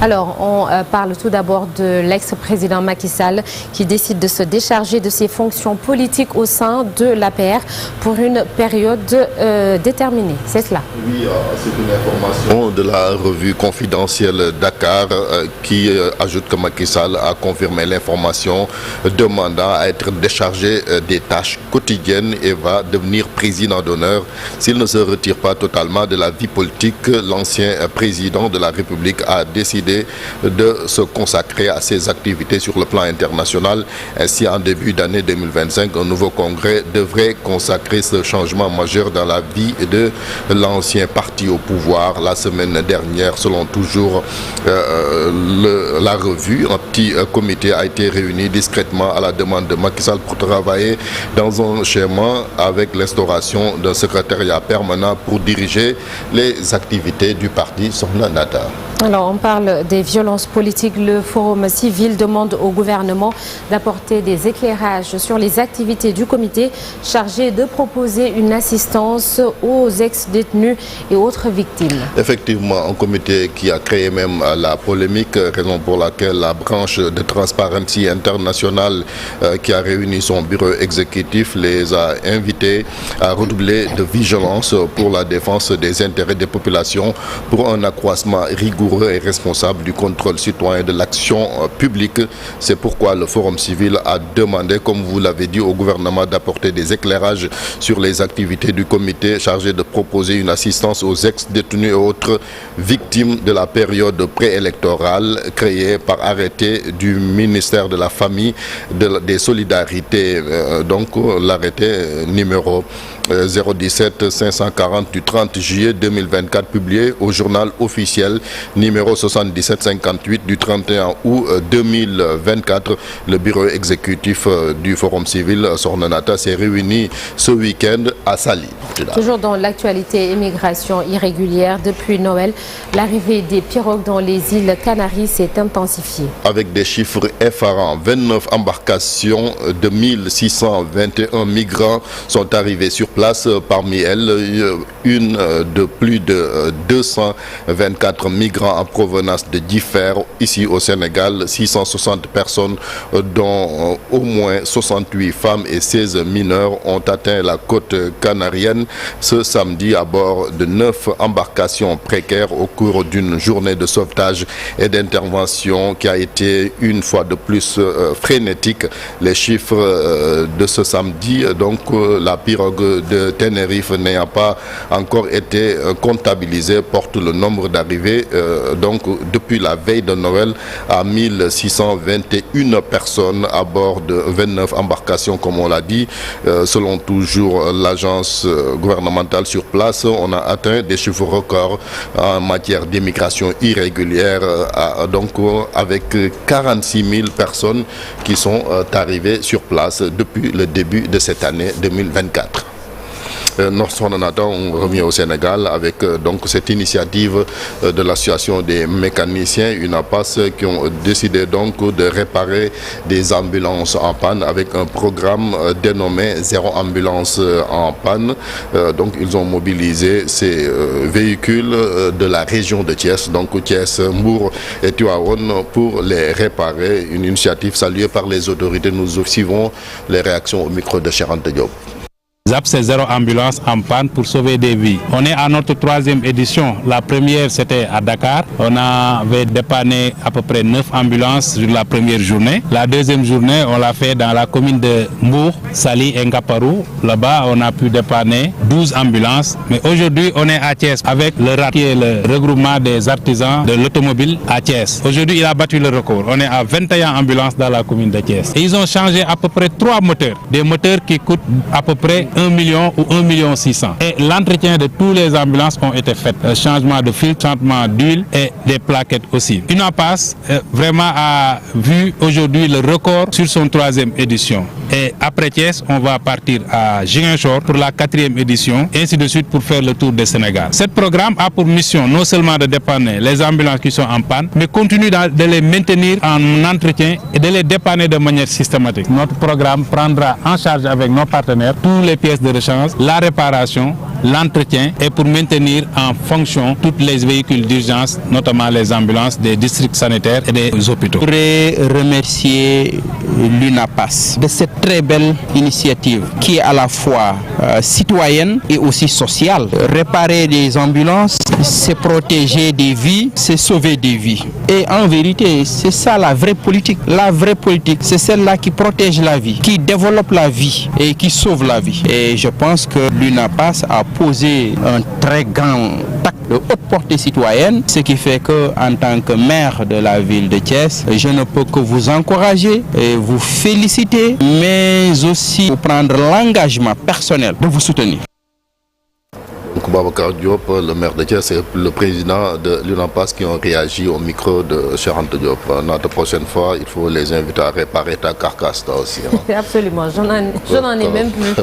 Alors, on parle tout d'abord de l'ex-président Macky Sall qui décide de se décharger de ses fonctions politiques au sein de l'APR pour une période déterminée. C'est cela. Oui, c'est une information de la revue confidentielle Dakar qui ajoute que Macky Sall a confirmé l'information demandant à être déchargé des tâches quotidiennes et va devenir président d'honneur s'il ne se retire pas totalement de la vie politique. L'ancien président de la République a décidé de se consacrer à ses activités sur le plan international. Ainsi, en début d'année 2025, un nouveau congrès devrait consacrer ce changement majeur dans la vie de l'ancien parti au pouvoir. La semaine dernière, selon toujours la revue, un petit comité a été réuni discrètement à la demande de Macky Sall pour travailler dans un schéma avec l'instauration d'un secrétariat permanent pour diriger les activités du parti Sohna Nata. Alors, on parle des violences politiques. Le Forum civil demande au gouvernement d'apporter des éclairages sur les activités du comité chargé de proposer une assistance aux ex-détenus et autres victimes. Effectivement, un comité qui a créé même la polémique, raison pour laquelle la branche de Transparency International qui a réuni son bureau exécutif les a invités à redoubler de vigilance pour la défense des intérêts des populations, pour un accroissement rigoureux et responsable du contrôle citoyen de l'action publique. C'est pourquoi le Forum civil a demandé, comme vous l'avez dit, au gouvernement d'apporter des éclairages sur les activités du comité chargé de proposer une assistance aux ex-détenus et autres victimes de la période préélectorale créée par arrêté du ministère de la Famille, des Solidarités, donc l'arrêté numéro 017 540 du 30 juillet 2024 publié au journal officiel numéro 7758 du 31 août 2024. Le bureau exécutif du Forum civil Sohna Nata s'est réuni ce week-end à Saly. Toujours dans l'actualité, immigration irrégulière. Depuis Noël, l'arrivée des pirogues dans les îles Canaries s'est intensifiée. Avec des chiffres effarants, 29 embarcations de 1621 migrants sont arrivées sur place. Parmi elles, une de plus de 224 migrants en provenance de Differ, ici au Sénégal. 660 personnes, dont au moins 68 femmes et 16 mineurs, ont atteint la côte canarienne ce samedi à bord de 9 embarcations précaires au cours d'une journée de sauvetage et d'intervention qui a été une fois de plus frénétique. Les chiffres de ce samedi, donc la pirogue de Tenerife n'ayant pas encore été comptabilisée, porte le nombre d'arrivées donc depuis la veille de Noël à 1621 personnes à bord de 29 embarcations, comme on l'a dit. Selon toujours l'agence gouvernementale sur place, on a atteint des chiffres records en matière d'immigration irrégulière, donc avec 46 000 personnes qui sont arrivées sur place depuis le début de cette année 2024. Sohna Nata, on revient au Sénégal avec donc cette initiative de l'association des mécaniciens, une APAS, qui ont décidé donc de réparer des ambulances en panne avec un programme dénommé Zéro ambulance en panne. Donc ils ont mobilisé ces véhicules de la région de Thiès, donc Thiès, Mbour et Tivaouane, pour les réparer. Une initiative saluée par les autorités. Nous suivons les réactions au micro de Cheikh Anta Diop. ZAP, c'est Zéro ambulance en panne pour sauver des vies. On est à notre 3e édition. La première, c'était à Dakar. On avait dépanné à peu près 9 ambulances sur la première journée. La deuxième journée, on l'a fait dans la commune de Mbour, Saly et Ngaparou. Là-bas, on a pu dépanner 12 ambulances. Mais aujourd'hui, on est à Thiès avec le RAT, qui est le regroupement des artisans de l'automobile à Thiès. Aujourd'hui, il a battu le record. On est à 21 ambulances dans la commune de Thiès. Et ils ont changé à peu près 3 moteurs. Des moteurs qui coûtent à peu près 1 million ou 1,6 million. Et l'entretien de tous les ambulances ont été fait. Changement de fil, changement d'huile et des plaquettes aussi. UNAPAS vraiment a vu aujourd'hui le record sur son 3e édition. Et après Thiès, on va partir à Ziguinchor pour la 4e édition, ainsi de suite pour faire le tour du Sénégal. Ce programme a pour mission non seulement de dépanner les ambulances qui sont en panne, mais continue de les maintenir en entretien et de les dépanner de manière systématique. Notre programme prendra en charge avec nos partenaires toutes les pièces de rechange, la réparation, l'entretien et pour maintenir en fonction tous les véhicules d'urgence, notamment les ambulances des districts sanitaires et des hôpitaux. Je voudrais remercier l'UNAPAS de cette très belle initiative qui est à la fois citoyenne et aussi sociale. Réparer des ambulances, c'est protéger des vies, c'est sauver des vies. Et en vérité, c'est ça la vraie politique. La vraie politique, c'est celle-là qui protège la vie, qui développe la vie et qui sauve la vie. Et je pense que l'UNAPAS a posé un très grand acte de haute portée citoyenne, ce qui fait que, en tant que maire de la ville de Thiès, je ne peux que vous encourager et vous féliciter, mais aussi vous prendre l'engagement personnel de vous soutenir. Babacar Diop, le maire de Thiès, et le président de l'UNAPAS qui ont réagi au micro de Cheikh Anta Diop. La prochaine fois, il faut les inviter à réparer ta carcasse toi aussi. Absolument, je n'en ai même plus.